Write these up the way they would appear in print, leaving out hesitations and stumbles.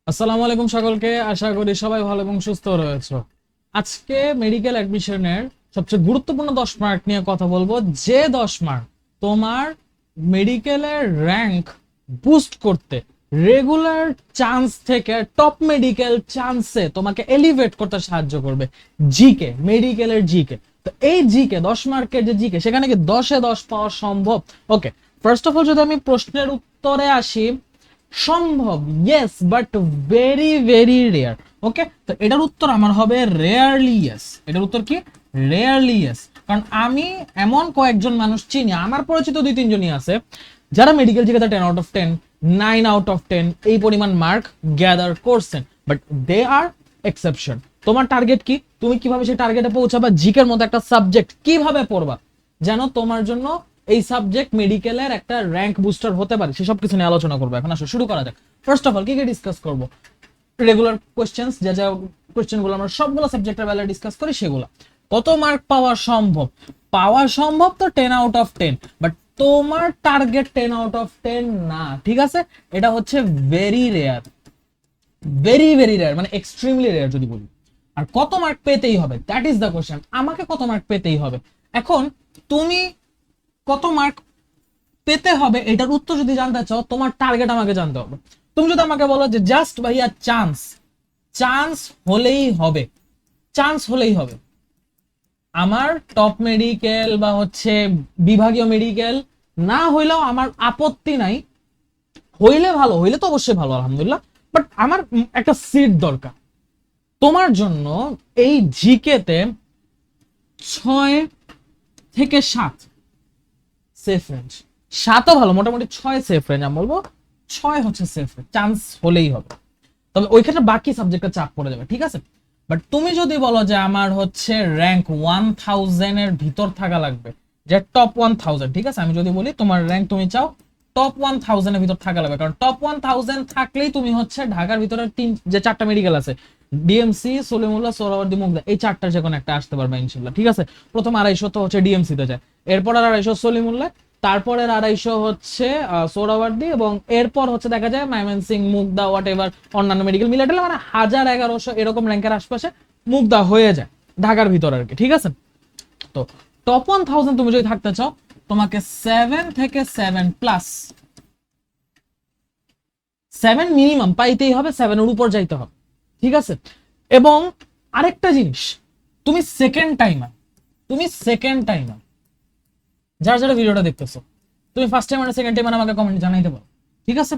আসসালামু আলাইকুম সকলকে, আশা করি সবাই ভালো এবং সুস্থ রয়েছে। আজকে মেডিকেল অ্যাডমিশনের সবচেয়ে গুরুত্বপূর্ণ 10 মার্ক নিয়ে কথা বলবো, যে 10 মার্ক তোমার মেডিকেলের র্যাঙ্ক বুস্ট করতে, রেগুলার চান্স থেকে টপ মেডিকেল চান্সে তোমাকে এলিভেট করতে সাহায্য করবে। জিকে, মেডিকেলের জিকে। তো এই জিকে 10 মার্কের যে জিকে, সেখানে কি 10-এ 10 পাওয়া সম্ভব? ওকে, ফার্স্ট অফ অল যদি আমি প্রশ্নের উত্তরে আসি, সম্ভব, yes, but very very rare. Okay, তো এটার উত্তর আমার হবে রেয়ারলি ইয়েস। এটার উত্তর কি? Rarely yes. কারণ আমি এমন কয়েকজন মানুষ চিনি, আমার পরিচিত 2-3 জনই আছে, যারা মেডিকেল জিকে 10/10, 9/10 এই পরিমাণ মার্ক গ্যাদার করছেন, বাট দে আর এক্সেপশন। তোমার টার্গেট কি? তুমি কিভাবে সেই টার্গেটে পৌঁছাবা? জিকের মতো একটা সাবজেক্ট কিভাবে পড়বা যেন তোমার জন্য এই সাবজেক্ট মেডিকেলের একটা র্যাঙ্ক বুস্টার হতে পারে, সেসব কিছু নিয়ে আলোচনা করবো। এখন আসো শুরু করা যাক। ফার্স্ট অফ অল কি কি ডিসকাস করবো? রেগুলার কোশ্চেন্স, যা যা কোশ্চেনগুলো আমরা সবগুলো সাবজেক্টের বেলায় ডিসকাস করি সেগুলো। কত মার্ক পাওয়া সম্ভব? পাওয়া সম্ভব তো 10/10, বাট তোমার টার্গেট 10/10 না, ঠিক আছে? এটা হচ্ছে very rare, very very rare, মানে এক্সট্রিমলি রেয়ার যদি বলি। আর কত মার্ক পেতেই হবে, দ্যাট ইজ দ্য কোশ্চেন। আমাকে কত মার্ক পেতেই হবে? এখন তুমি কত মার্ক পেতে হবে এটার উত্তর যদি জানতে চাও, তোমার টার্গেট আমাকে জানতে হবে। তুমি যদি আমাকে বলো যে জাস্ট ভাইয়া চান্স, চান্স হলেই হবে, চান্স হলেই হবে, আমার টপ মেডিকেল বা হচ্ছে বিভাগীয় মেডিকেল না হইলেও আমার আপত্তি নাই, হইলে ভালো, হইলে তো অবশ্যই ভালো, আলহামদুলিল্লাহ, বাট আমার একটা সিট দরকার। তোমার জন্য এই জিকেতে 6 থেকে 7 সেফ রেঞ্জ। 7ও ভালো, মোটামুটি 6 সেফ রেঞ্জ। আমি বলবো 6 হচ্ছে সেফ রেঞ্জ, চান্স হলেই হবে। তবে ওই ক্ষেত্রে বাকি সাবজেক্টে চাপ পড়ে যাবে, ঠিক আছে? বাট তুমি যদি বলো যে আমার হচ্ছে র্যাঙ্ক 1000 এর ভিতর থাকা লাগবে, যে টপ 1000, ঠিক আছে? আমি যদি বলি তোমার র্যাঙ্ক তুমি চাও টপ 1000 এর ভিতর থাকা লাগবে, কারণ টপ 1000 থাকলেই তুমি হচ্ছে ঢাকার ভিতরে যে 4টা মেডিকেল আছে, ডিএমসি, সলিমুল্লাহ, সোহরাওয়ার্দী, মুগদা, এই 4টার যে কোনো একটা আসতে পারবে ইনশাল্লাহ, ঠিক আছে? প্রথম 250 তো হচ্ছে ডিএমসি তে যায়, এরপর আর 250 সলিমুল্লাহ, তারপরের 250 হচ্ছে সোহরাওয়ার্দী, এবং এরপর হচ্ছে দেখা যায় ময়মনসিং, মুগদা, হোয়াট এভার অন্যান্য মেডিকেল মিলে টেলে, মানে 1000-1100 এরকম র্যাঙ্কের আশপাশে মুগদা হয়ে যায় ঢাকার ভিতর আর কি, ঠিক আছে? তো টপ 1000 তুমি যদি থাকতে চাও, তোমাকে 7 থেকে 7+, 7 মিনিমাম পাইতেই হবে, 7-এর উপর যাইতে হবে, ঠিক আছে? এবং আরেকটা জিনিস, তুমি সেকেন্ড টাইমার, তুমি সেকেন্ড টাইমার, যারা যারা ভিডিওটা দেখতেছো, তুমি ফার্স্ট টাইম আর সেকেন্ড টাইম আমাকে কমেন্ট জানাইতে পারো, ঠিক আছে?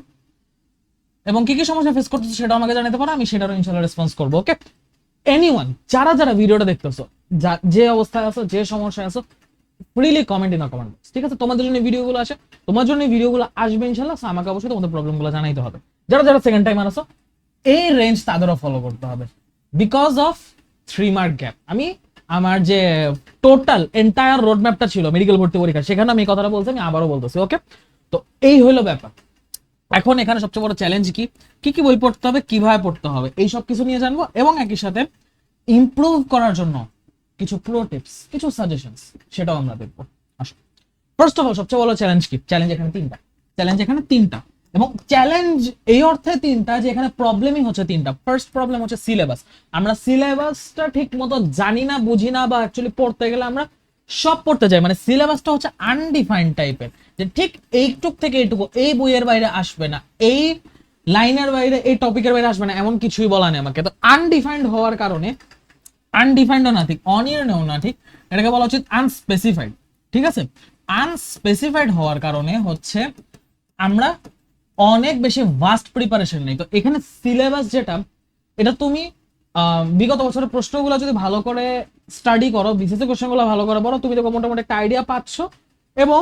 এবং কি কি সমস্যা ফেস করতেছো সেটা আমাকে জানাতে পারো, আমি সেটারও ইনশাআল্লাহ রেসপন্স করবো। ওকে, এনিওয়ান, যারা যারা ভিডিওটা দেখতেছো, যে অবস্থায় আছো, যে সমস্যায় আছো, freely comment in the comment box, ঠিক আছে? তোমাদের জন্য ভিডিওগুলো আসে, তোমার জন্য ভিডিওগুলো আসবে ইনশাআল্লাহ। আমাকে অবশ্যই তোমাদের প্রবলেমগুলো জানাইতে হবে। যারা যারা সেকেন্ড টাইমার আছো, এই রেঞ্জ তাদেরও ফলো করতে হবে, বিকজ অফ 3 মার্ক গ্যাপ। আমি আমার যে টোটাল এন্টায়ার রোড ম্যাপটা ছিল মেডিকেল ভর্তি পরীক্ষা, সেখানে আমি এই কথাটা বলছি, আমি আবারও বলতেছি। ওকে, তো এই হলো ব্যাপার। এখন এখানে সবচেয়ে বড় চ্যালেঞ্জ কি, কি কি বই পড়তে হবে, কিভাবে পড়তে হবে, এই সব কিছু নিয়ে জানবো, এবং একই সাথে ইমপ্রুভ করার জন্য কিছু প্রো টিপস, কিছু সাজেশনস, সেটাও আমরা দেখবো। আসো, ফার্স্ট অফ অল সবচেয়ে বড় চ্যালেঞ্জ কি? চ্যালেঞ্জ এখানে 3টা, চ্যালেঞ্জ এখানে 3টা, এবং চ্যালেঞ্জ এই অর্থে 3টা যে এখানে প্রবলেমই হচ্ছে 3টা। ফার্স্ট প্রবলেম হচ্ছে সিলেবাস। আমরা সিলেবাসটা ঠিক মতো জানি না, বুঝি না, বা অ্যাকচুয়ালি পড়তে গেলে আমরা সব পড়তে যাই, মানে সিলেবাসটা হচ্ছে আনডিফাইন্ড টাইপের, যে ঠিক এইটুক থেকে এইটুকু, এই বইয়ের বাইরে আসবে না, এই লাইনের বাইরে, এই টপিকের বাইরে আসবে না, এমন কিছুই বলা নেই আমাকে। তো আনডিফাইন্ড হওয়ার কারণে, আনডিফাইন্ডও না ঠিক, অনির্ণয় না ঠিক, এটাকে বলা উচিত আনস্পেসিফাইড, ঠিক আছে? আনস্পেসিফাইড হওয়ার কারণে হচ্ছে আমরা অনেক বেশি ভাস্ট প্রিপারেশন নেই। তো এখানে সিলেবাস যেটা, এটা তুমি বিগত বছরের প্রশ্নগুলো যদি ভালো করে স্টাডি করো, বিসিএস কোশ্চেনগুলো ভালো করে পড়ো, তুমি দেখো মোটামুটি একটা আইডিয়া পাচ্ছ। এবং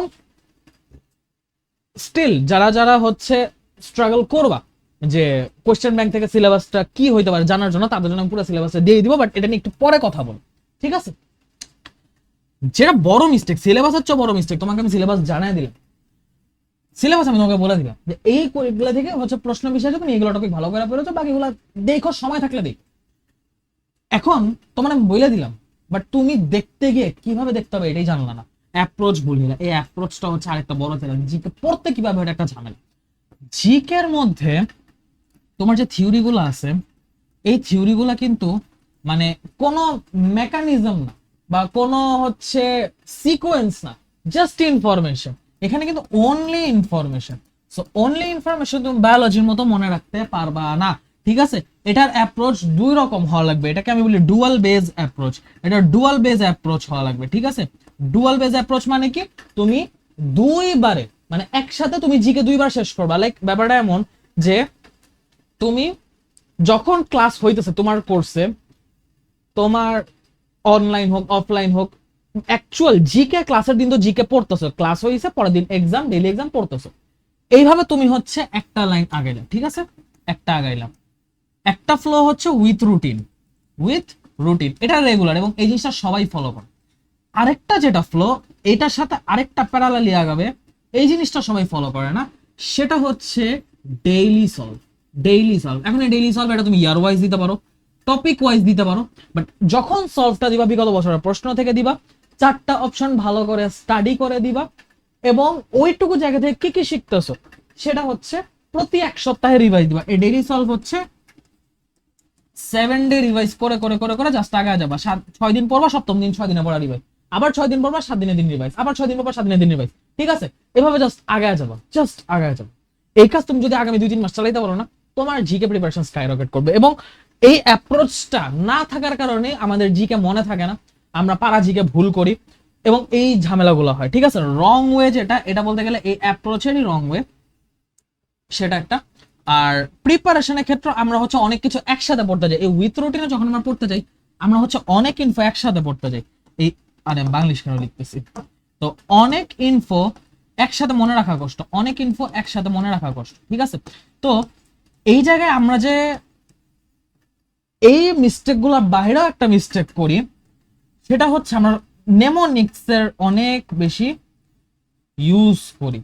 স্টিল যারা যারা হচ্ছে স্ট্রাগল করবা যে কোশ্চেন ব্যাংক থেকে সিলেবাসটা কি হইতে পারে জানার জন্য, তাদের জন্য পুরো সিলেবাসটা দিয়ে দিব, বাট এটা নিয়ে একটু পরে কথা বল, ঠিক আছে? যেটা বড় মিস্টেক, সিলেবাস হচ্ছে বড় মিস্টেক, তোমাকে আমি সিলেবাস জানাই দিলাম, সিলেবাস আমি তোমাকে বলে দিলাম যে এইগুলো থেকে হচ্ছে প্রশ্ন বিষয়, তুমি এইগুলো টপিক ভালো করে পড়েছো, বাকিগুলো দেখো সময় থাকলে দেখ। এখন তোমার আমি বলে দিলাম, বাট তুমি দেখতে গিয়ে কিভাবে দেখতে হবে এটাই জানলা না, অ্যাপ্রোচ ভুলি না। এই অ্যাপ্রোচটা হচ্ছে আরেকটা বড় চ্যালেঞ্জ। জিকে পড়তে কিভাবে, এটা একটা ঝামেলা। জিকের মধ্যে তোমার যে থিওরিগুলো আছে এই থিওরিগুলো কিন্তু মানে কোনো মেকানিজম না বা কোনো হচ্ছে সিকোয়েন্স না, জাস্ট ইনফরমেশন। এখানে কিন্তু only information. So only information তুমি বায়োলজির মতো মনে রাখতে পারবা না, ঠিক আছে? এটার অ্যাপ্রোচ দুই রকম হওয়া লাগবে, এটাকে আমি বলি ডুয়াল বেজ অ্যাপ্রোচ। এটা ডুয়াল বেজ অ্যাপ্রোচ হওয়া লাগবে, ঠিক আছে? ডুয়াল বেজ অ্যাপ্রোচ মানে কি, তুমি দুইবারে মানে একসাথে তুমি জিকে দুইবার শেষ করবা। লাইক ব্যাপারটা এমন যে তুমি যখন ক্লাস হইতেছে তোমার কোর্সে, তোমার অনলাইন হোক অফলাইন হোক, অ্যাকচুয়াল জিকে ক্লাসের দিন তো জিকে পড়তেছো, ক্লাস হয়েছে পরের দিন এক্সাম, ডেইলি এক্সাম পড়তেছো, এইভাবে তুমি হচ্ছে একটা লাইন আগাইলাম, ঠিক আছে? একটা আগাইলাম, একটা ফ্লো হচ্ছে উইথ রুটিন, উইথ রুটিন, এটা রেগুলার এবং এই জিনিসটা সবাই ফলো করে। আরেকটা যেটা ফ্লো, এটার সাথে আরেকটা প্যারালালি আগাবে, এই জিনিসটা সবাই ফলো করে না, সেটা হচ্ছে ডেইলি সলভ। ডেইলি সলভ, এখন এই ডেইলি সলভ এটা তুমি ইয়ার ওয়াইজ দিতে পারো, টপিক ওয়াইজ দিতে পারো, বাট যখন সলভটা দিবা বিগত বছরের প্রশ্ন থেকে দিবা, চারটা অপশন ভালো করে স্টাডি করে দিবা এবং ওইটুকু জায়গা থেকে কি কি শিখতেছো সেটা হচ্ছে প্রতি এক সপ্তাহে রিভাইজ দিবা। এই ডেইলি সলভ হচ্ছে 7 ডে রিভাইজ করে করে করে করে জাস্ট আগে যাবা। 6 দিন পড়বা, সপ্তম দিন 6 দিনে পড়া রিভাইজ, আবার 6 দিন পড়বা, 7 দিনের দিন রিভাইজ, আবার 6 দিন পড়বা, 7 দিনের দিন রিভাইজ, ঠিক আছে? এভাবে জাস্ট আগে যাবা, জাস্ট আগে যাবা। এই কাজ তুমি যদি আগামী 2-3 মাস চালাইতে পারো না, তোমার জিকে প্রিপারেশন স্কাই রকেট করবে। এবং এই অ্যাপ্রোচটা না থাকার কারণে আমাদের জিকে মনে থাকে না, আমরা পারা জিকে ভুল করি এবং এই ঝামেলাগুলো হয়, ঠিক আছে? রং ওয়ে যেটা, এটা বলতে গেলে এই অ্যাপ্রোচেরই রং ওয়ে, সেটা একটা। আর প্রিপারেশনের ক্ষেত্রে আমরা হচ্ছে অনেক কিছু একসাথে পড়তে যাই। এই উইথ রুটিনে যখন আমরা পড়তে যাই, আমরা হচ্ছে অনেক ইনফো একসাথে পড়তে যাই। এই আরে বাংলিশ কেন লিখতেছি, তো অনেক ইনফো একসাথে মনে রাখা কষ্ট, অনেক ইনফো একসাথে মনে রাখা কষ্ট, ঠিক আছে? তো এই জায়গায় আমরা যে এই মিস্টেক গুলোর বাইরেও একটা মিস্টেক করি, সেটা হচ্ছে আমরা নেমোনিক্সের অনেক বেশি ইউজ করি।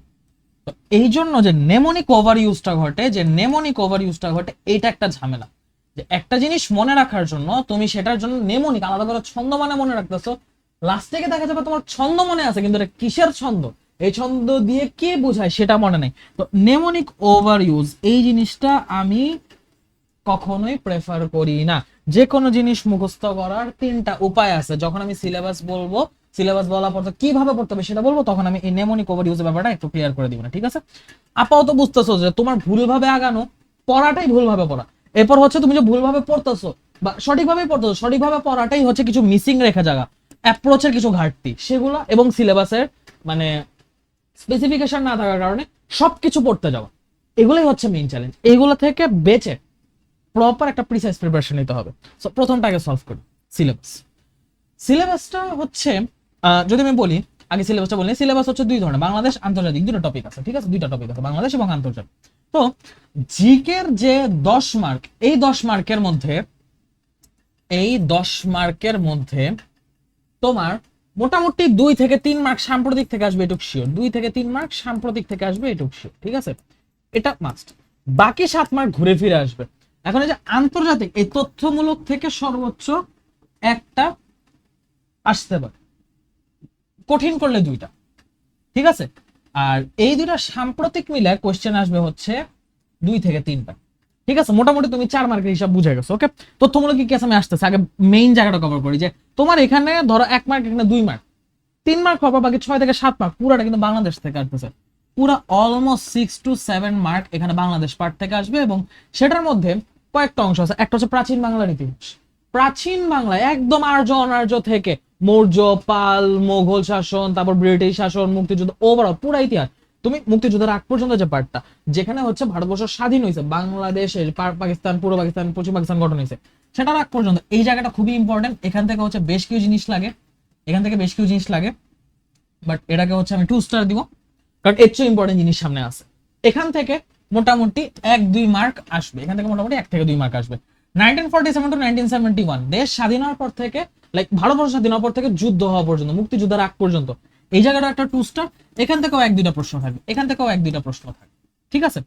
তো এই জন্য যে নেমোনিক ওভার ইউজটা ঘটে, যে নেমোনিক ওভার ইউজটা ঘটে, এটা একটা ঝামেলা। যে একটা জিনিস মনে রাখার জন্য তুমি সেটার জন্য নেমোনিক আলাদা করে ছন্দ মানে মনে রাখতেছো, লাস্ট থেকে দেখা যাবে তোমার ছন্দ মনে আছে কিন্তু এটা কিসের ছন্দ, এই ছন্দ দিয়ে কি বোঝায় সেটা মনে নেই। তো নেমোনিক ওভার ইউজ এই জিনিসটা আমি কখনোই প্রেফার করি না। যে কোনো জিনিস মুখস্থ করার 3টা উপায় আছে। যখন আমি সিলেবাস বলবো, সিলেবাস বলার পর কিভাবে পড়তে হবে সেটা বলবো, তখন আমি এই নেমোনিক ওভার ইউজের ব্যাপারটা একটু ক্লিয়ার করে দিব না, ঠিক আছে? আপাতত বুঝতেছো যে তোমার ভুলভাবে আগানো, পড়াটাই ভুলভাবে পড়া, এরপর হচ্ছে তুমি যে ভুলভাবে পড়তেছো বা সঠিকভাবেই পড়তেছো, সঠিকভাবে পড়াটাই হচ্ছে কিছু মিসিং রেখে জায়গা, অ্যাপ্রোচের কিছু ঘাটতি সেগুলা, এবং সিলেবাসের মানে স্পেসিফিকেশন না থাকার কারণে সবকিছু পড়তে যাওয়া, এগুলোই হচ্ছে মেইন চ্যালেঞ্জ। এগুলো থেকে বেঁচে প্রপার একটা প্রিসাইজ প্রিপারেশন নিতে হবে। সো প্রথমটাকে সলভ করি, সিলেবাস। সিলেবাসটা হচ্ছে যদি আমি বলি, আগে সিলেবাসটা বলি, সিলেবাস হচ্ছে 2 ধরনের, বাংলাদেশ আন্তর্জাতিক, 2টা টপিক আছে, ঠিক আছে? 2টা টপিক আছে, বাংলাদেশ এবং আন্তর্জাতিক। তো জিকের যে 10 মার্ক, এই 10 মার্কের মধ্যে, এই 10 মার্কের মধ্যে তোমার মোটামুটি 2 থেকে 3 মার্ক সাম্প্রতিক থেকে আসবে, এটুক শিওর। 2 থেকে 3 মার্ক সাম্প্রতিক থেকে আসবে, এটুক শিওর, ঠিক আছে? এটা মাস্ট। বাকি 7 মার্ক ঘুরে ফিরে আসবে। এখন এই যে আন্তর্জাতিক, এই তথ্যমূলক থেকে সর্বোচ্চ একটা আসতে পারে, কঠিন করলে 2টা, ঠিক আছে? আর এই 2টা সাম্প্রতিক মিলে কোশ্চেন আসবে হচ্ছে 2 থেকে 3টা, ঠিক আছে? মোটামুটি তুমি 4 মার্কের হিসাব বুঝে গেছো, ওকে? তথ্যমূলক কি কেস আমি আসতেছে, আগে মেইন জায়গাটা কভার করি। যে তোমার এখানে ধরো 1 মার্ক, এখানে 2 মার্ক, 3 মার্ক হবে, বাকি 6 থেকে 7 মার্ক পুরাটা কিন্তু বাংলাদেশ থেকে আসতেছে। পুরা অলমোস্ট 6 to 7 মার্ক এখানে বাংলাদেশ পার্ট থেকে আসবে, এবং সেটার মধ্যে কয়েকটা অংশ আছে। একটা হচ্ছে প্রাচীন বাংলার ইতিহাস, প্রাচীন বাংলায় একদম আর্য অনার্য থেকে মৌর্য, পাল, মোগল শাসন, তারপর ব্রিটিশ শাসন, মুক্তিযুদ্ধ, ওভারঅল পুরা ইতিহাস। তুমি মুক্তিযুদ্ধের আগ পর্যন্ত যে পার্টটা, যেখানে হচ্ছে ভারতবর্ষ স্বাধীন হয়েছে, বাংলাদেশের পাকিস্তান, পূর্ব পাকিস্তান, পশ্চিম পাকিস্তান গঠন হয়েছে, সেটার আগ পর্যন্ত এই জায়গাটা খুবই ইম্পর্টেন্ট। এখান থেকে হচ্ছে বেশ কিছু জিনিস লাগে, এখান থেকে বেশ কিছু জিনিস লাগে, বাট এটাকে হচ্ছে আমি 2 স্টার দিব, কারণ এর চেয়ে ইম্পর্টেন্ট জিনিস সামনে আছে। এখান থেকে মোটামুটি 1-2 মার্ক আসবে, এখান থেকে মোটামুটি 1 থেকে 2 মার্ক আসবে। 1947 to 1971, দেশ স্বাধীন হওয়ার পর থেকে, লাইক ভারতবর্ষ স্বাধীন হওয়ার পর থেকে যুদ্ধ হওয়া পর্যন্ত, মুক্তিযুদ্ধের আগ পর্যন্ত, এই জায়গাটা একটা 2 স্টার। এখান থেকেও 1-2টা প্রশ্ন থাকবে, এখান থেকেও 1-2টা প্রশ্ন থাকবে, ঠিক আছে?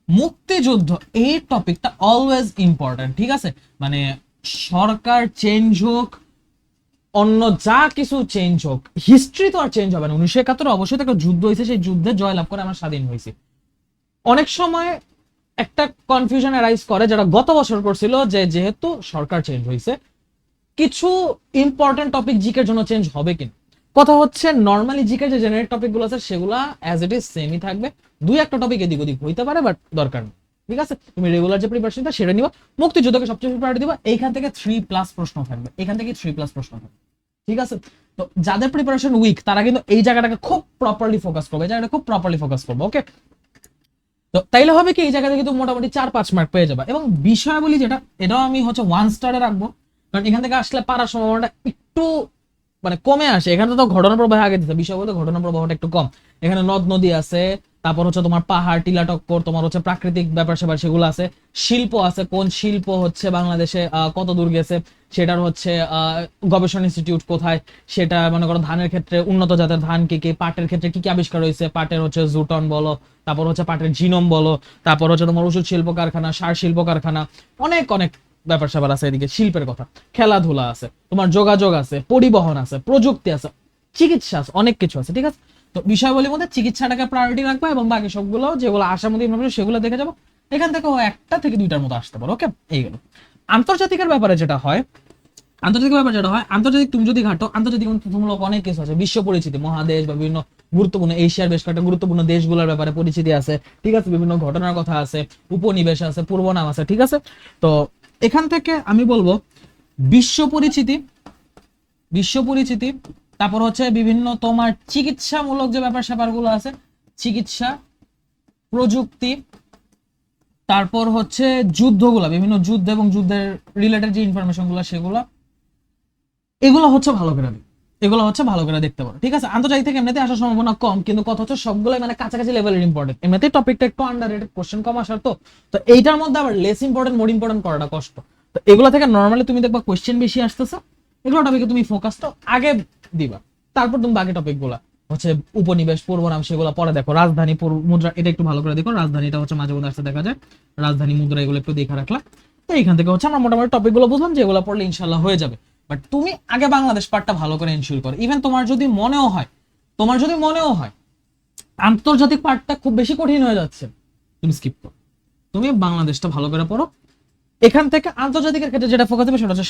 মুক্তিযুদ্ধ এই টপিকটা অলওয়েজ ইম্পর্টেন্ট, ঠিক আছে? মানে সরকার চেঞ্জ হোক, অন্য যা কিছু চেঞ্জ হোক, হিস্ট্রি তো আর চেঞ্জ হবে না। 1971 অবশ্যই একটা যুদ্ধ হয়েছে, সেই যুদ্ধে জয়লাভ করে আমরা স্বাধীন হয়েছি। অনেক সময় একটা কনফিউশন অ্যারাইজ করে, যেটা গত বছর করছিল, যে যেহেতু সরকার চেঞ্জ হয়েছে কিছু ইম্পর্টেন্ট টপিক জিকের জন্য চেঞ্জ হবে কিনা। কথা হচ্ছে নর্মালি জিকের যে জেনারেল টপিক গুলো আছে সেগুলা অ্যাজ ইট ইজ সেমই থাকবে, দুই একটা টপিক এদিক ওদিক হইতে পারে, বাট দরকার নেই। ঠিক আছে, তুমি রেগুলার যে প্রিপারেশনটা সেটা নিবা, মুক্তিযুদ্ধকে সবচেয়ে প্রায়োরিটি দিবা, এইখান থেকে 3+ প্রশ্ন থাকবে, এখান থেকে 3+ প্রশ্ন থাকবে। ঠিক আছে, তো যাদের প্রিপারেশন উইক তারা কিন্তু এই জায়গাটাকে খুব প্রপারলি ফোকাস করবে, এই জায়গাটা খুব প্রপারলি ফোকাস করবে। ওকে, তো তাইলে হবে কি এই জায়গা থেকে কিন্তু মোটামুটি 4-5 মার্ক পেয়ে যাবে। এবং বিষয়াবলী যেটা, এটাও আমি হচ্ছে 1 স্টারে রাখবো, কারণ এখান থেকে আসলে পারার সম্ভাবনাটা একটু মানে কমে আসে। এখানে তো ঘটনা প্রবাহ আগে দিতে, বিষয় বলতে ঘটনা প্রবাহটা একটু কম। এখানে নদ নদী আছে, তারপর হচ্ছে তোমার পাহাড় টিলা টক্কর, তোমার হচ্ছে প্রাকৃতিক ব্যাপার স্যাপার সেগুলো আছে, শিল্প আছে, কোন শিল্প হচ্ছে বাংলাদেশে কত দূর গেছে, সেটার হচ্ছে গবেষণা ইনস্টিটিউট কোথায়, সেটা মনে করো ধানের ক্ষেত্রে উন্নত জাতের ধান কি কি, পাটের ক্ষেত্রে কি কি আবিষ্কার হয়েছে, পাটের হচ্ছে জুটন বলো, তারপর হচ্ছে পাটের জিনোম বলো, তারপর হচ্ছে তোমার ওষুধ শিল্প কারখানা, সার শিল্প কারখানা, অনেক অনেক ব্যাপার স্যাপার আছে। এদিকে শিল্পের কথা, খেলাধুলা আছে, তোমার যোগাযোগ আছে, পরিবহন আছে, প্রযুক্তি আছে, চিকিৎসা আছে, অনেক কিছু আছে। ঠিক আছে, তো বিষয়গুলির মধ্যে চিকিৎসাটাকে প্রায়োরিটি রাখবো, এবং বাকি সবগুলো যেগুলো আসার মধ্যে ইনফরমেশন সেগুলো দেখে যাবো। এখান থেকে একটা থেকে দুইটার মতো আসতে পারো। ওকে, এইগুলো আন্তর্জাতিকের ব্যাপারে যেটা হয়, আন্তর্জাতিক তুমি যদি ঘাটো, আন্তর্জাতিক তুলনামূলক অনেক কিছু আছে, বিশ্ব পরিচিতি, মহাদেশ বা বিভিন্ন গুরুত্বপূর্ণ এশিয়ার বেশ কয়েকটা গুরুত্বপূর্ণ দেশগুলোর ব্যাপারে পরিচিতি আছে। ঠিক আছে, বিভিন্ন ঘটনার কথা আছে, উপনিবেশ আছে, পূর্বনাম আছে। ঠিক আছে, তো এখান থেকে আমি বলবো বিশ্ব পরিচিতি, তারপর হচ্ছে বিভিন্ন তোমার চিকিৎসামূলক যে ব্যাপার স্যাপারগুলো আছে, চিকিৎসা, প্রযুক্তি, তারপর হচ্ছে যুদ্ধগুলা, বিভিন্ন যুদ্ধ এবং যুদ্ধের রিলেটেড যে ইনফরমেশন গুলো সেগুলো, এগুলো হচ্ছে ভালো করে দেখতে পারো। ঠিক আছে, আন্তর্জাতিক থেকে এমনিতে আসার সম্ভাবনা কম, কিন্তু কথা হচ্ছে সবগুলোই মানে কাছাকাছি লেভেলের ইম্পর্টেন্ট, এমনিতেই টপিকটা একটু আন্ডাররেটেড, কোশ্চেন কম আসার তো এইটার মধ্যে আবার লেস ইম্পর্টেন্ট মোর ইম্পর্টেন্ট করাটা কষ্ট। তো এগুলো থেকে নর্মালি তুমি দেখবা কোশ্চেন বেশি আসতেছে, এগুলো টপিকে তুমি ফোকাসটা আগে দিবা, তারপর তুমি বাকি টপিক গুলা হচ্ছে উপনিবেশ, পূর্বনাম সেগুলো পরে দেখো। রাজধানী মুদ্রা, এটা একটু ভালো করে দেখো, রাজধানীটা হচ্ছে মাঝে মধ্যে আসতে দেখা যায়, রাজধানী মুদ্রা এগুলো একটু দেখা রাখলা। তো এইখান থেকে হচ্ছে আমরা মোটামুটি টপিক গুলো বুঝলাম, যেগুলো পড়লে ইনশাল্লাহ হয়ে যাবে। বাট তুমি আগে বাংলাদেশ পার্টটা ভালো করে এনশিওর করো। ইভেন তোমার যদি মনেও হয় আন্তর্জাতিক পার্টটা খুব বেশি কঠিন হয়ে যাচ্ছে, তুমি স্কিপ করো, তুমি বাংলাদেশটা ভালো করে পড়ো। এখান থেকে আন্তর্জাতিকের ক্ষেত্রে যেটা ফোকাস হবে সেটা হচ্ছে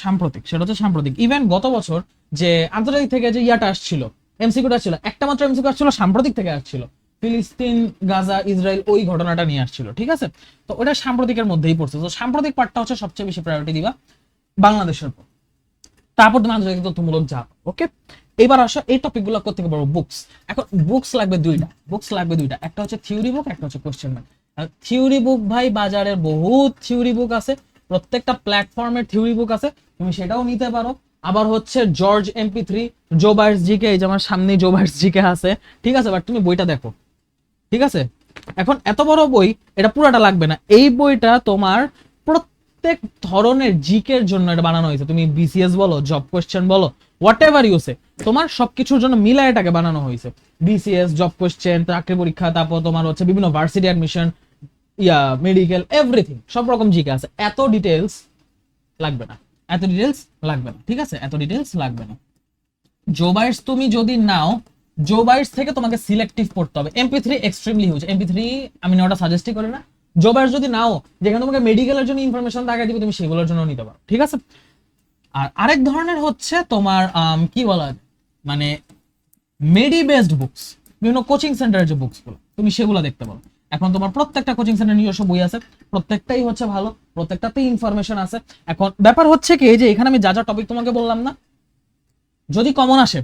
সাম্প্রতিক। ইভেন গত বছর যে আন্তর্জাতিক থেকে যে ইয়াটা আসছিল, এমসিকিউটা ছিল, একটা মাত্র এমসিকিউ আসছিল সাম্প্রতিক থেকে আসছিল, ফিলিস্তিন, গাজা, ইসরায়েল, ওই ঘটনাটা নিয়ে আসছিল। ঠিক আছে, তো ওটা সাম্প্রতিকের মধ্যেই পড়ছে। তো সাম্প্রতিক পার্টটা হচ্ছে সবচেয়ে বেশি প্রায়োরিটি দিবা বাংলাদেশের পর, তারপর তুমি আন্তর্জাতিক তথ্যমূলক যাও। ওকে, এবার আসো এই টপিকগুলো কোত্থেকে পড়বো। বুকস, এখন বুকস লাগবে দুইটা, একটা হচ্ছে থিওরি বুক, একটা হচ্ছে কোশ্চেন ব্যাংক। থিওরি বুক ভাই বাজারে বহুত থিওরি বুক আছে, প্রত্যেকটা প্ল্যাটফর্মের থিওরি বুক আছে, তুমি সেটাও নিতে পারো। আবার হচ্ছে জর্জ MP3, জো বাইটস জিকে, এই যে আমার সামনে জো বাইটস জিকে আছে। ঠিক আছে, বাট তুমি বইটা দেখো। ঠিক আছে, এখন এত বড় বই, এটা পুরাটা লাগবে না, এই বইটা তোমার প্রত্যেক ধরনের জিকের জন্য এটা বানানো হয়েছে। তুমি বিসিএস বলো, জব কোশ্চেন বলো, হোয়াট এভার ইউ সে, তোমার সবকিছুর জন্য মিলায় এটাকে বানানো হয়েছে। বিসিএস, জব কোশ্চেন, চাকরি পরীক্ষা, তারপর তোমার হচ্ছে বিভিন্ন ভার্সিটি অ্যাডমিশন, মেডিকেল, এভরিথিং, সব রকম জিকে আছে। এত ডিটেলস লাগবে না। ঠিক আছে, এত ডিটেলস লাগবে না। জো বাইটস তুমি যদি নাও, জো বাইটস থেকে তোমাকে সিলেক্টিভ পড়তে হবে। MP3 এক্সট্রিমলি হিউজ, MP3 আমি ওটা সাজেস্টই করি না। জো বাইটস যদি নাও, যেখানে তোমাকে মেডিকেলের জন্য ইনফরমেশন দেখাই দিবে, তুমি সেগুলোর জন্য নিতে পারো। ঠিক আছে, আর আরেক ধরনের হচ্ছে তোমার কি বলা হয়, মানে মেডি বেসড বুকস, বিভিন্ন কোচিং সেন্টারের যে বুকস গুলো, তুমি সেগুলো দেখতে পারো। এখন তোমার প্রত্যেকটা কোচিং সেন্টার নিজস্ব বই আছে, প্রত্যেকটাই হচ্ছে ভালো, প্রত্যেকটাতেই ইনফরমেশন আছে। এখন ব্যাপার হচ্ছে কি, যে এখানে আমি যা যা টপিক তোমাকে বললাম না, যদি কমন আসে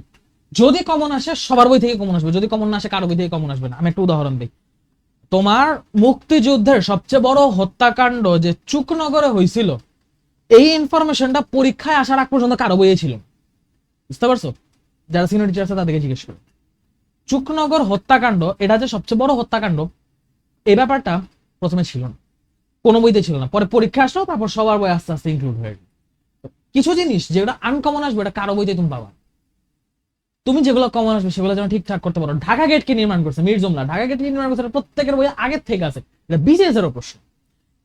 সবার বই থেকে কমন আসবে, যদি কমন না আসে কারো বই থেকে কমন আসবে না। আমি একটা উদাহরণ দিই, তোমার মুক্তিযুদ্ধের সবচেয়ে বড় হত্যাকাণ্ড যে চুকনগরে হয়েছিল, এই ইনফরমেশনটা পরীক্ষায় আসার আগ পর্যন্ত কারো বইয়ে ছিল। বুঝতে পারছো? যারা সিনিয়র টিচার আছে তাদেরকে জিজ্ঞেস করো। চুকনগর হত্যাকাণ্ড, এটা যে সবচেয়ে বড় হত্যাকাণ্ড, এই ব্যাপারটা প্রথমে ছিল না, কোনো বইতে ছিল না, পরে পরীক্ষা আসলো, তারপর সবার বই আস্তে আস্তে ইনক্লুড হয়ে গেল। কিছু জিনিস যেগুলো আনকমন আসবে, এটা কারো বইতে তুমি পাবা। তুমি যেগুলো কমন আসবে সেগুলো যেন ঠিকঠাক করতে পারো। ঢাকা গেট কে নির্মাণ করছে? মীর জুমলা। ঢাকা গেট নির্মাণ করছে, প্রত্যেকের বই আগের থেকে আছে, এটা বিসিএস এর প্রশ্ন,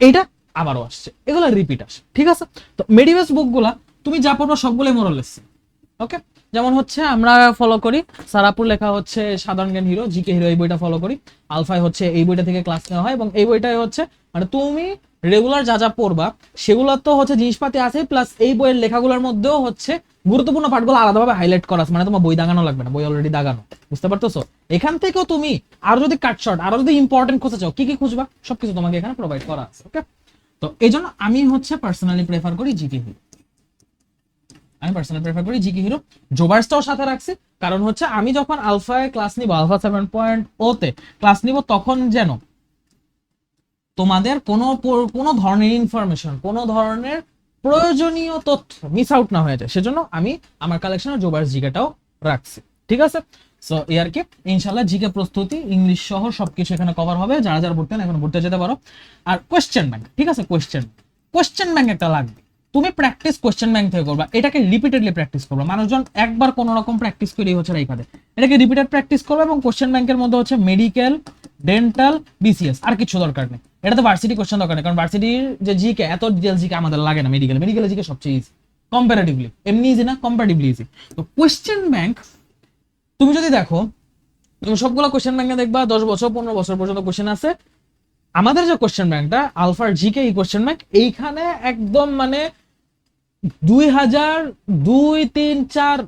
এইটা আবারও আসছে, এগুলো রিপিট আসে। ঠিক আছে, তো মেডিবেস বুক গুলা তুমি যা পড়বো সবগুলোই মোরালেস। ওকে, যেমন হচ্ছে আমরা ফলো করি সারাপুর লেখা হচ্ছে সাধারণ জ্ঞান হিরো, জিকে হিরো, এই বইটা ফলো করি। আলফায় হচ্ছে এই বইটা থেকে ক্লাস নেওয়া হয়, এবং এই বইটাই হচ্ছে মানে তুমি রেগুলার যা যা পড়বা সেগুলো তো হচ্ছে জিনিসপাতি আছে, প্লাস এই বইয়ের লেখাগুলোর মধ্যেও হচ্ছে গুরুত্বপূর্ণ পার্টগুলো আলাদাভাবে হাইলাইট করা আছে, মানে তোমার বই দাগানো লাগবে না, বই অলরেডি দাগানো, বুঝতে পারতেছো? এখান থেকেও তুমি আরো যদি কাটশর্ট, আরো যদি ইম্পর্টেন্ট খুঁজে চাও, কি কি খুঁজবা সবকিছু তোমাকে এখানে প্রোভাইড করা আছে। ওকে, তো এই জন্য আমি হচ্ছে পার্সোনালি প্রেফার করি জিকে হিরো। আমি পার্সোনালি প্রেফার করি জিকে হিরো। জোবার্সটাও সাথে রাখছি, কারণ হচ্ছে আমি যখন আলফায় ক্লাস নিব, আলফা 7.0 তে ক্লাস নিব, তখন যেন তোমাদের কোনো ধরনের ইনফরমেশন, কোনো ধরনের প্রয়োজনীয় তথ্য মিস আউট না হয়ে যায়, সেজন্য আমি আমার কালেকশনের জোবার্স জিকেটাও রাখছি। ঠিক আছে, সো এই আর কি, ইনশাল্লাহ জিকে প্রস্তুতি ইংলিশ সহ সবকিছু এখানে কভার হবে। যারা যারা ভর্তি না এখন ভর্তি যেতে পারো। আর কোয়েশ্চেন ব্যাংক, ঠিক আছে, কোয়েশ্চেন ব্যাংক একটা লাগবে। তুমি প্র্যাকটিস কোয়েশ্চেন ব্যাংক থেকে করবা, এটাকে রিপিটেডলি প্র্যাকটিস করবা। মানুষজন একবার কোনো রকম প্র্যাকটিস করেই হচ্ছে রেখাতে, এটাকে রিপিটেড প্র্যাকটিস করবে। এবং কোয়েশ্চেন ব্যাংকের মধ্যে হচ্ছে মেডিকেল, ডেন্টাল, বিসিএস, আর কিছু দরকার নেই। এটা তো ভার্সিটি কোয়েশ্চেন দরকার নেই, কারণ ভার্সিটির যে জিকে এত ডিটেল জিকে আমাদের লাগে না। মেডিকেল জিকে সবচেয়ে ইজি, কম্পারেটিভলি, এমনি ইজি না, কম্পারেটিভলি ইজি। তো কোয়েশ্চেন ব্যাংক তুমি যদি দেখো, তুমি সবগুলো কোয়েশ্চেন ব্যাংকে দেখবা 10 বছর 15 বছর পর্যন্ত কোয়েশ্চেন আছে। আমাদের যে কোয়েশ্চেন ব্যাংকটা আলফার জিকে, এই কোয়েশ্চেন ব্যাংক এইখানে একদম মানে 2002-3-4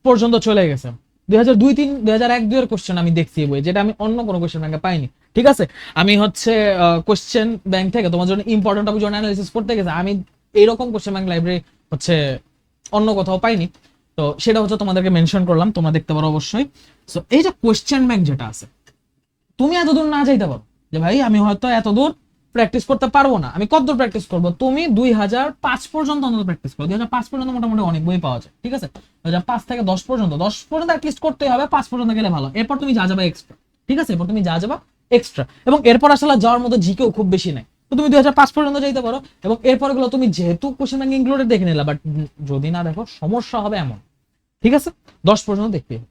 পর্যন্ত চলে গেছে। 2002-3, 2001-2 এর কোশ্চেন আমি দেখছি বই, যেটা আমি অন্য কোনো কোশ্চেন ব্যাংকে পাইনি। ঠিক আছে, আমি হচ্ছে কোশ্চেন ব্যাংক থেকে তোমার জন্য ইম্পর্টেন্ট টপিক অ্যানালিসিস করতে গেছে, আমি এইরকম কোশ্চেন ব্যাংক লাইব্রেরি হচ্ছে অন্য কোথাও পাইনি। তো সেটা হচ্ছে তোমাদেরকে মেনশন করলাম, তোমরা দেখতে পারো অবশ্যই। সো এই যে কোশ্চেন ব্যাংক যেটা আছে, তুমি এতদূর না যাইতে পারো যে ভাই আমি হয়তো এতদূর প্র্যাকটিস করতে পারবো না, আমি কতদূর প্র্যাকটিস করবো? তুমি 2005 পর্যন্ত অন্তত প্র্যাকটিস করো। 2005 পর্যন্ত মোটামুটি অনেক বই পাওয়া যায়। ঠিক আছে, 2005 থেকে 10 পর্যন্ত, 10 পর্যন্ত অ্যাটলিস্ট করতেই হবে, 5 পর্যন্ত গেলে ভালো। এরপর তুমি যা যাবে এক্সট্রা। ঠিক আছে, এরপর তুমি যা যাবা এক্সট্রা, এবং এরপর আসলে যাওয়ার মতো জিকেও খুব বেশি নাই। তো তুমি 2005 পর্যন্ত যাইতে পারো, এবং এরপর গুলো তুমি যেহেতু কোশ্চেন ব্যাংক ইনক্লুডেড দেখে নিলা, বাট যদি না দেখো সমস্যা হবে এমন। ঠিক আছে, 10 পর্যন্ত দেখতে হবে।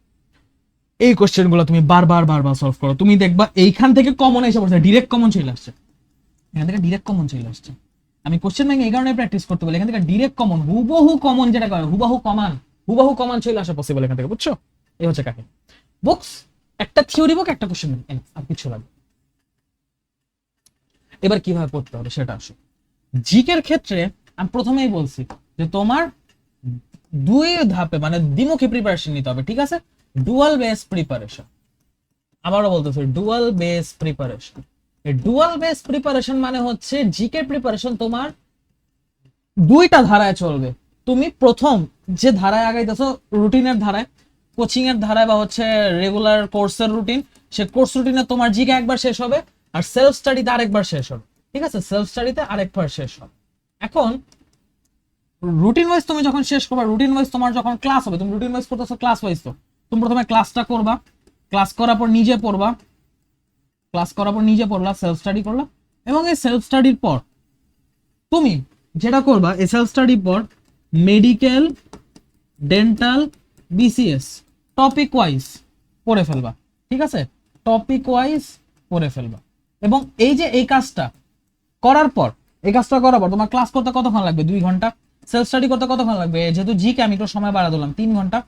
এই কোশ্চেন গুলো তুমি বারবার সলভ করো, তুমি দেখবা এইখান থেকে কমন এসে পড়ছে, ডিরেক্ট কমন চলে আসছে, এখান থেকে ডিরেক্ট কমন চলে আসছে। আমি কোশ্চেন ব্যাংক এই কারণে প্র্যাকটিস করতে বলি, এখান থেকে ডিরেক্ট কমন, হুবহু কমন, যেটা করে হুবহু কমন চলে আসা পসিবল এখান থেকে, বুঝছো? এই হচ্ছে কাহিনী। বুকস, একটা থিওরি বুক, একটা কোশ্চেন ব্যাংক, আর কিছু লাগবে। এবার কিভাবে পড়তে হবে সেটা আসো। জিকের ক্ষেত্রে আমি প্রথমেই বলছি যে তোমার 2 ধাপে মানে দ্বিমুখী প্রিপারেশন নিতে হবে। ঠিক আছে, ডুয়াল বেস প্রিপারেশন, আবারও বলতেছি ডুয়াল বেস প্রিপারেশন। এই ডুয়াল বেস প্রিপারেশন মানে হচ্ছে জিকে প্রিপারেশন তোমার 2টা ধারায় চলবে। তুমি প্রথম যে ধারায় আগাইতেছো, রুটিনের ধারায়, কোচিং এর ধারায়, বা হচ্ছে রেগুলার কোর্সের রুটিন, সে কোর্স রুটিনে তোমার জিকে একবার শেষ হবে, আর সেলফ স্টাডিতে আরেকবার শেষ হবে। ঠিক আছে, সেলফ স্টাডিতে আরেকবার শেষ হবে। এখন রুটিন ওয়াইজ তুমি যখন শেষ করবা, রুটিন ওয়াইজ তোমার যখন ক্লাস হবে, তুমি রুটিন ওয়াইজ করতেছো ক্লাস ওয়াইজ, তো তুমি প্রথমে ক্লাসটা করবা, ক্লাস করার পর নিজে পড়বা, ক্লাস করার পর নিজে পড়লা, সেলফ স্টাডি করলা, এবং এই সেলফ স্টাডির পর তুমি যেটা করবা, এই সেলফ স্টাডির পর medical, dental, BCS topic wise পড়ে ফেলবা। ঠিক আছে, টপিক ওয়াইজ পড়ে ফেলবা। এবং এই যে এই কাজটা করার পর, তোমার ক্লাস করতে কতক্ষণ লাগবে? 2 ঘন্টা। সেলফ স্টাডি করতে কতক্ষণ লাগবে? যেহেতু জিকে আমি একটু সময় বাড়া দিলাম, 3 ঘন্টা।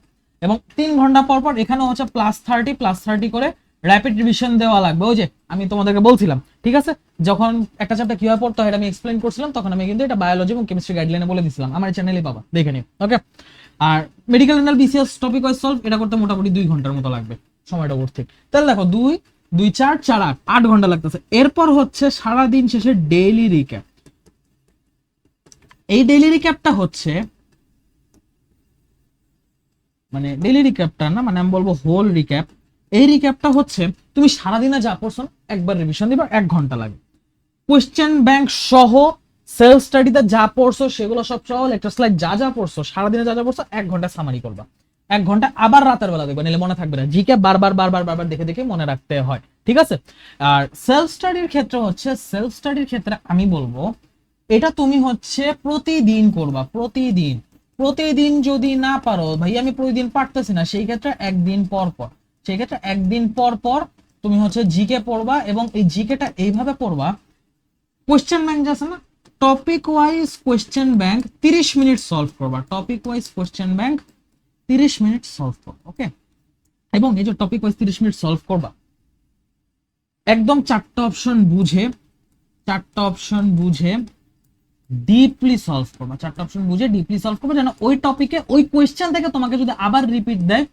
এবং 3 ঘন্টা পর পর এখানে হচ্ছে +30 করে র্যাপিড রিভিশন দেওয়া লাগবে। ওই যে আমি তোমাদেরকে বলছিলাম, ঠিক আছে, যখন একটা চ্যাপ্টার কিভাবে পড়তে হয় এটা আমি এক্সপ্লেন করছিলাম, তখন আমি কিন্তু এটা বায়োলজি এবং কেমিস্ট্রি গাইডলাইনে বলে দিছিলাম, আমার চ্যানেলে পাবা, দেখে নিও। ওকে, আর medical dental BCS topic wise solve, এটা করতে মোটামুটি 2 ঘন্টার মতো লাগবে, সময়টা করতে। তাহলে দেখো 2 2 4 4 8 8 ঘন্টা লাগতেছে। এরপর হচ্ছে সারাদিন শেষে ডেইলি রিক্যাপ। এই ডেইলি রিক্যাপটা হচ্ছে মানে ডেইলি রিক্যাপটা না, মানে আমি বলবো হোল রিক্যাপ। এই রিক্যাপটা হচ্ছে তুমি সারাদিনে যা পড়ছো একবার রিভিশন দিবা, 1 ঘন্টা লাগে। কোয়েশ্চেন ব্যাংক সহ সেলফ স্টাডিতে যা পড়ছো সেগুলো সব সহ, লেকচার স্লাইড যা যা পড়ছো, সারাদিনে যা যা পড়ছো 1 ঘন্টা সামারি করবা। 1 ঘন্টা আবার রাতের বেলা দেখবা, নিলে মনে থাকবে না। জিকে বারবার দেখে দেখে মনে রাখতে হয়। ঠিক আছে, আর সেলফ স্টাডির ক্ষেত্রে আমি বলবো এটা তুমি হচ্ছে প্রতিদিন করবা। প্রতিদিন যদি না পারো, ভাই আমি প্রতিদিন পারতেছি না, সেই ক্ষেত্রে একদিন পর পর তুমি হচ্ছে জিকে পড়বা। এবং এই জিকেটা এইভাবে পড়বা, কোয়েশ্চেন ব্যাংক আছে না, topic wise question bank 30 minute solve করবা। Topic wise question bank 30 minute solve করবা। ওকে, এবং এই যে টপিক ওয়াইজ 30 মিনিট সলভ করবা, একদম 4টা অপশন বুঝে চারটা অপশন বুঝে ডিপলি সলভ করবা, চারটা অপশন বুঝে ডিপলি সলভ করবা, যেন ওই টপিকে ওই কোয়েশ্চেন থেকে তোমাকে যদি আবার রিপিট দেয়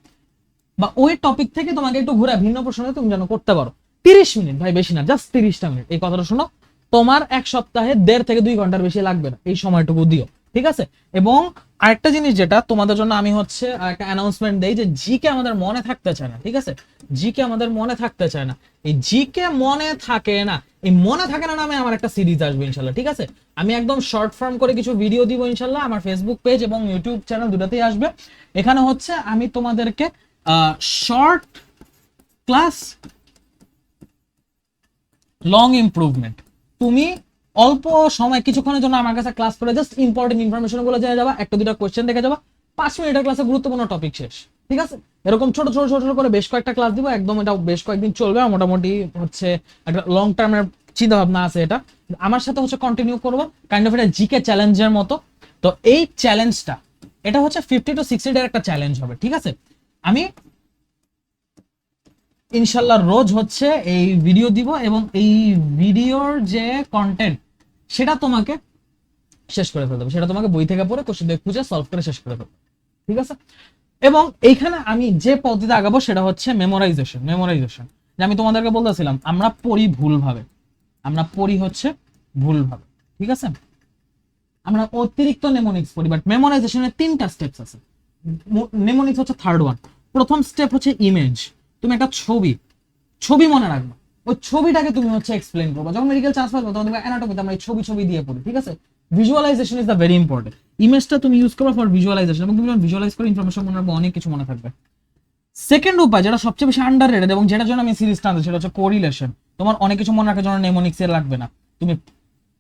বা ওই টপিক থেকে তোমাকে একটু ঘুরে ভিন্ন প্রশ্নে তুমি যেন করতে পারো। 30 মিনিট ভাই, বেশি না, জাস্ট 30টা মিনিট। এই কথাটা শোনো, তোমার এক সপ্তাহে 1.5 থেকে 2 ঘন্টার বেশি লাগবে না, এই সময়টুকু দিও, ঠিক আছে? এবং আরেকটা জিনিস যেটা তোমাদের জন্য আমি হচ্ছে একটা অ্যানাউন্সমেন্ট দেই, যে জিকে আমাদের মনে থাকতে চায় না, ঠিক আছে? জিকে আমাদের মনে থাকতে চায় না, এই জিকে মনে থাকে না, এই মনে থাকে না নামে আমার একটা সিরিজ আসবে ইনশাল্লাহ, ঠিক আছে? আমি একদম শর্ট ফর্ম করে কিছু ভিডিও দিব ইনশাল্লাহ, আমার ফেসবুক পেজ এবং ইউটিউব চ্যানেল দুটাতেই আসবে। এখানে হচ্ছে আমি তোমাদেরকে শর্ট ক্লাস লং ইমপ্রুভমেন্ট, তুমি অল্প সময় কিছুক্ষণের জন্য আমার কাছে ক্লাস করে জাস্ট ইম্পর্টেন্ট ইনফরমেশন গুলো জেনে যাবা, একটা দুটা কোয়েশ্চেন দেখে যাবা, 5 মিনিটের ক্লাসে গুরুত্বপূর্ণ টপিক শেষ, ঠিক আছে? এরকম ছোট ছোট ছোট ছোট করে বেশ কয়েকটা ক্লাস দিব, একদম এটা বেশ কয়েকদিন চলবে, আর মোটামুটি হচ্ছে একটা লং টার্মের চিন্তা ভাবনা আছে এটা। আমার সাথে হচ্ছে কন্টিনিউ করবো, কাইন্ড অফ এটা জিকে চ্যালেঞ্জের মতো। তো এই চ্যালেঞ্জটা, এটা হচ্ছে 50 to 60 ডের একটা চ্যালেঞ্জ হবে, ঠিক আছে? আমি ইনশাল্লাহ রোজ হচ্ছে এই ভিডিও দিব, এবং এই ভিডিওর যে কন্টেন্ট সেটা তোমাকে শেষ করে ফেলতে হবে, সেটা তোমাকে বই থেকে পড়ে কোশ্চেন দিয়ে খুঁজে সলভ করে শেষ করে ফেলতে হবে, ঠিক আছে? এবং এইখানে আমি যে পদ্ধতিতে আগাবো সেটা হচ্ছে মেমোরাইজেশন। মেমোরাইজেশন যে আমি তোমাদেরকে বলতেছিলাম, আমরা পড়ি ভুলভাবে, আমরা পড়ি হচ্ছে ভুলভাবে, ঠিক আছে? আমরা অতিরিক্ত নেমোনিক্স পড়ি, বাট মেমোরাইজেশনের 3টা স্টেপস আছে। নেমোনিক্স হচ্ছে থার্ড ওয়ান। প্রথম স্টেপ হচ্ছে ইমেজ, তুমি একটা ছবি ছবি মনে রাখবা, ওই ছবিটাকে তুমি হচ্ছে এক্সপ্লেন করবা। যখন মেডিকেল চান্স পাবো তখন দেখবে অ্যানাটমিতে আমরা এই ছবি ছবি দিয়ে পড়ি, ঠিক আছে? Visualization is the very important. ইমেজটা তুমি ইউজ করবা ফর ভিজুয়ালাইজেশন, এবং তুমি যখন ভিজুয়ালাইজ করে ইনফরমেশন মনে রাখবে, অনেক কিছু মনে থাকবে। সেকেন্ড উপায়, যেটা সবচেয়ে বেশি আন্ডাররেটেড এবং যেটার জন্য আমি সিরিজটা আনছি, সেটা হচ্ছে কোরিলেশন। তোমার অনেক কিছু মনে রাখার জন্য নেমোনিক্স এর লাগবে না, তুমি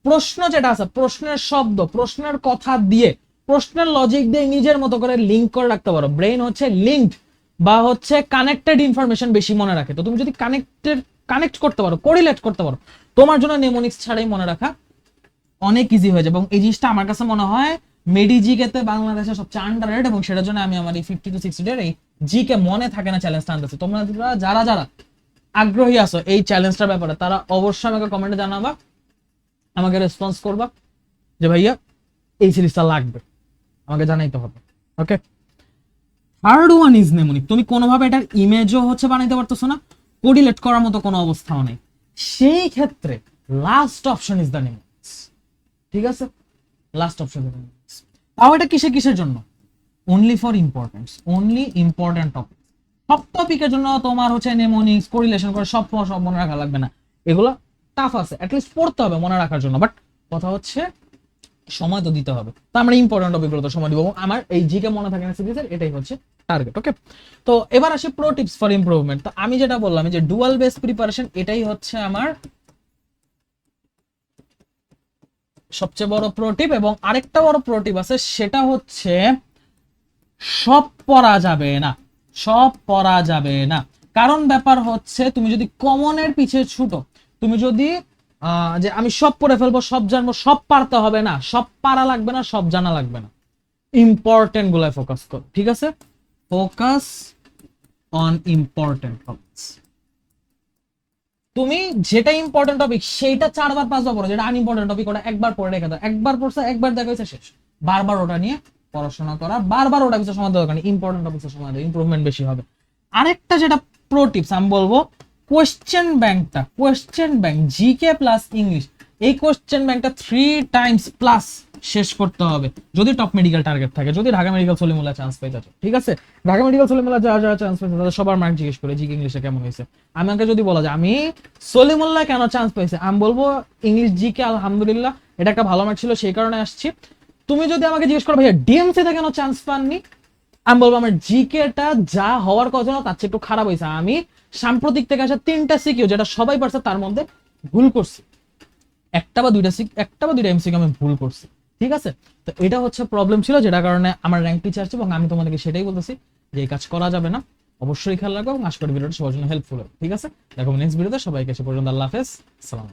প্রশ্ন যেটা আছে, প্রশ্নের শব্দ, প্রশ্নের কথা দিয়ে, প্রশ্নের লজিক দিয়ে নিজের মতো করে লিঙ্ক করে রাখতে পারো। ব্রেন হচ্ছে লিঙ্কড বা হচ্ছে কানেক্টেড ইনফরমেশন বেশি মনে রাখে। তো তুমি যদি কানেক্ট করতে পারো, কোরিলেট করতে পারো, তোমার জন্য নেমোনিক্স ছাড়াই মনে রাখা অনেক ইজি হয়ে যাবে। এবং এই জিনিসটা আমার কাছে মনে হয় মেডিজিকেতে বাংলাদেশের সবচেয়ে আন্ডাররেটেড, এবং সেটার জন্য আমি আমার এই 50 to 60 ডের এই জিকে মনে থাকে না চ্যালেঞ্জটা আনতেছি। তোমরা যারা যারা আগ্রহী আছো এই চ্যালেঞ্জটার ব্যাপারে, তারা অবশ্যই আমাকে কমেন্টে জানাবা, আমাকে রেসপন্স করবা যে ভাইয়া এই সিরিজটা লাগবে, আমাকে জানাইতে হবে, okay? Third one is mnemonic. তুমি কোনোভাবে এটার ইমেজও হচ্ছে বানাইতে পারতেছো না, কোরিলেট করার মতো কোনো অবস্থাও নেই, সেই ক্ষেত্রে last option is the mnemonics, ঠিক আছে? Last option is mnemonics. তাও এটা কিসের জন্য? Only for importance, only important topic. সব টপিকের জন্য তোমার হচ্ছে নেমোনিক্স কোরিলেশন করে সব মনে রাখা লাগবে না, এগুলো টাফ আছে, অ্যাটলিস্ট পড়তে হবে মনে রাখার জন্য, বাট কথা হচ্ছে সময় তো দিতে হবে। তো আমরা ইম্পর্টেন্ট টপিকগুলো তো সময় দিব, আমার এই জিকে মনে থাকে না সিরিজের এটাই হচ্ছে টার্গেট, ওকে? তো এবার আসি প্রো টিপস ফর ইমপ্রুভমেন্ট। তো আমি যেটা বললাম যে ডুয়াল বেস প্রিপারেশন, এটাই হচ্ছে আমার সবচেয়ে বড় প্রো টিপ। এবং আরেকটা বড় প্রো টিপ আছে, সেটা হচ্ছে সব পড়া যাবে না, সব পড়া যাবে না। কারণ ব্যাপার হচ্ছে তুমি যদি কমনের পিছে ছুটো, তুমি যদি যে আমি সব পড়ে ফেলবো, সব জানবো, সব পারতে হবে না, সব পারা লাগবে না, সব জানা লাগবে না, ইম্পর্টেন্ট গুলায় ফোকাস করো, ঠিক আছে? Focus on important topics. তুমি যেটা ইম্পর্টেন্ট টপিক সেইটা 4 বার 5 বার পড়ো, যেটা আনইম্পর্টেন্ট টপিক ওটা একবার পড়ে রেখে দাও। একবার পড়ছে, একবার দেখা হয়েছে, শেষ। বারবার ওটা নিয়ে পড়াশোনা করা, বারবার ওটা কিছু সময় দরকার নেই, ইম্পর্টেন্ট টপিকসের সময় দাও, ইমপ্রুভমেন্ট বেশি হবে। আরেকটা যেটা প্রো টিপস আমি বলবো, কোয়েশ্চেন ব্যাংকটা, question bank GK plus English, এই কোয়েশ্চেন ব্যাংকটা 3 টাইমস প্লাস শেষ করতে হবে যদি টপ মেডিকেল টার্গেট থাকে, যদি ঢাকা মেডিকেল সলিমুল্লাহ চান্স পেয়ে যাচ্ছে, ঠিক আছে? ঢাকা মেডিকেল সলিমুল্লাহ যারা চান্স পেয়েছে তাদের সবার মার্ক জিজ্ঞেস করে জিকে ইংলিশে কেমন হয়েছে। আমাকে যদি বলা যায় আমি সলিমুল্লাহ কেন চান্স পেয়েছে, আমি বলবো ইংলিশ জিকে আলহামদুলিল্লাহ এটা একটা ভালো মার্ক ছিল, সেই কারণে আসছি। তুমি যদি আমাকে জিজ্ঞেস করো ভাইয়া ডিএমসি তে কেন চান্স পাননি, আমি বলবো আমার জিকেটা যা হওয়ার কথা না তার চেয়ে একটু খারাপ হয়েছে। আমি সাম্প্রতিক থেকে আসা 3টা সিকিউ যেটা সবাই পারছে তার মধ্যে ভুল করছি, একটা বা দুইটা এমসিকিউ আমি ভুল করছি, ঠিক আছে? তো এটা হচ্ছে প্রবলেম ছিল, যেটা কারণে আমার র্যাঙ্ক পিছিয়ে আসছে। এবং আমি তোমাদেরকে সেটাই বলতেছি যে এই কাজ করা যাবে না, অবশ্যই খেয়াল রাখবো, এবং আশা করি ভিডিওটা সবার জন্য হেল্পফুল হবে, ঠিক আছে? দেখো নেক্সট ভিডিওতে, সবাইকে সে পর্যন্ত আল্লাহ হাফেজ, আসসালাম।